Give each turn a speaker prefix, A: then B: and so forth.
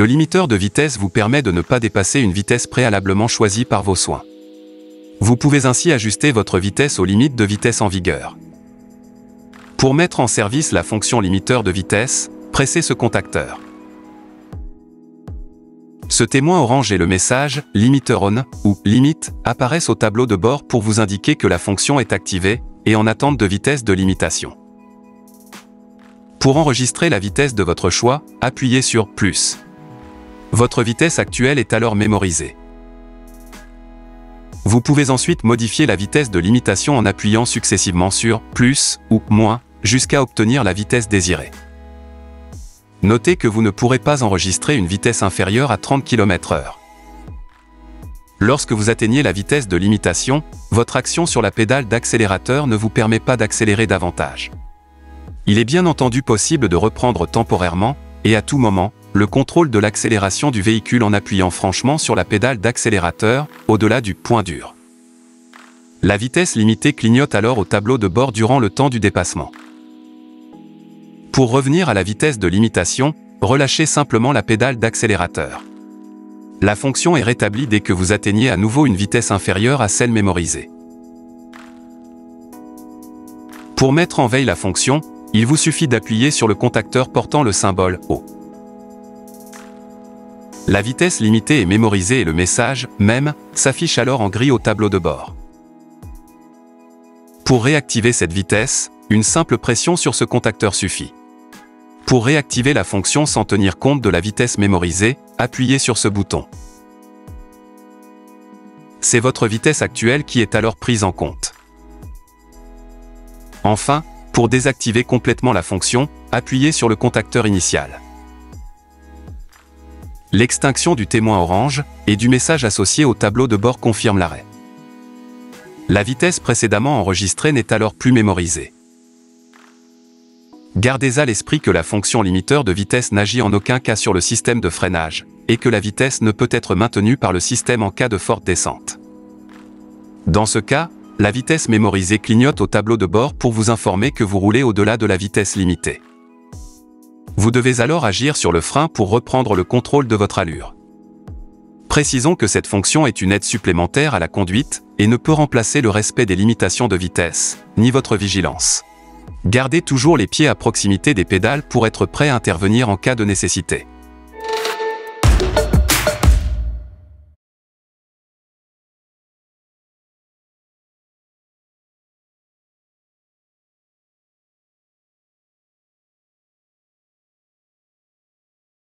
A: Le limiteur de vitesse vous permet de ne pas dépasser une vitesse préalablement choisie par vos soins. Vous pouvez ainsi ajuster votre vitesse aux limites de vitesse en vigueur. Pour mettre en service la fonction limiteur de vitesse, pressez ce contacteur. Ce témoin orange et le message « Limiter on » ou « Limite » apparaissent au tableau de bord pour vous indiquer que la fonction est activée et en attente de vitesse de limitation. Pour enregistrer la vitesse de votre choix, appuyez sur « Plus ». Votre vitesse actuelle est alors mémorisée. Vous pouvez ensuite modifier la vitesse de limitation en appuyant successivement sur « Plus » ou « Moins » jusqu'à obtenir la vitesse désirée. Notez que vous ne pourrez pas enregistrer une vitesse inférieure à 30 km/h. Lorsque vous atteignez la vitesse de limitation, votre action sur la pédale d'accélérateur ne vous permet pas d'accélérer davantage. Il est bien entendu possible de reprendre temporairement, et à tout moment, le contrôle de l'accélération du véhicule en appuyant franchement sur la pédale d'accélérateur, au-delà du point dur. La vitesse limitée clignote alors au tableau de bord durant le temps du dépassement. Pour revenir à la vitesse de limitation, relâchez simplement la pédale d'accélérateur. La fonction est rétablie dès que vous atteignez à nouveau une vitesse inférieure à celle mémorisée. Pour mettre en veille la fonction, il vous suffit d'appuyer sur le contacteur portant le symbole « O ». La vitesse limitée est mémorisée et le message « Même » s'affiche alors en gris au tableau de bord. Pour réactiver cette vitesse, une simple pression sur ce contacteur suffit. Pour réactiver la fonction sans tenir compte de la vitesse mémorisée, appuyez sur ce bouton. C'est votre vitesse actuelle qui est alors prise en compte. Enfin, pour désactiver complètement la fonction, appuyez sur le contacteur initial. L'extinction du témoin orange et du message associé au tableau de bord confirme l'arrêt. La vitesse précédemment enregistrée n'est alors plus mémorisée. Gardez à l'esprit que la fonction limiteur de vitesse n'agit en aucun cas sur le système de freinage, et que la vitesse ne peut être maintenue par le système en cas de forte descente. Dans ce cas, la vitesse mémorisée clignote au tableau de bord pour vous informer que vous roulez au-delà de la vitesse limitée. Vous devez alors agir sur le frein pour reprendre le contrôle de votre allure. Précisons que cette fonction est une aide supplémentaire à la conduite et ne peut remplacer le respect des limitations de vitesse, ni votre vigilance. Gardez toujours les pieds à proximité des pédales pour être prêt à intervenir en cas de nécessité.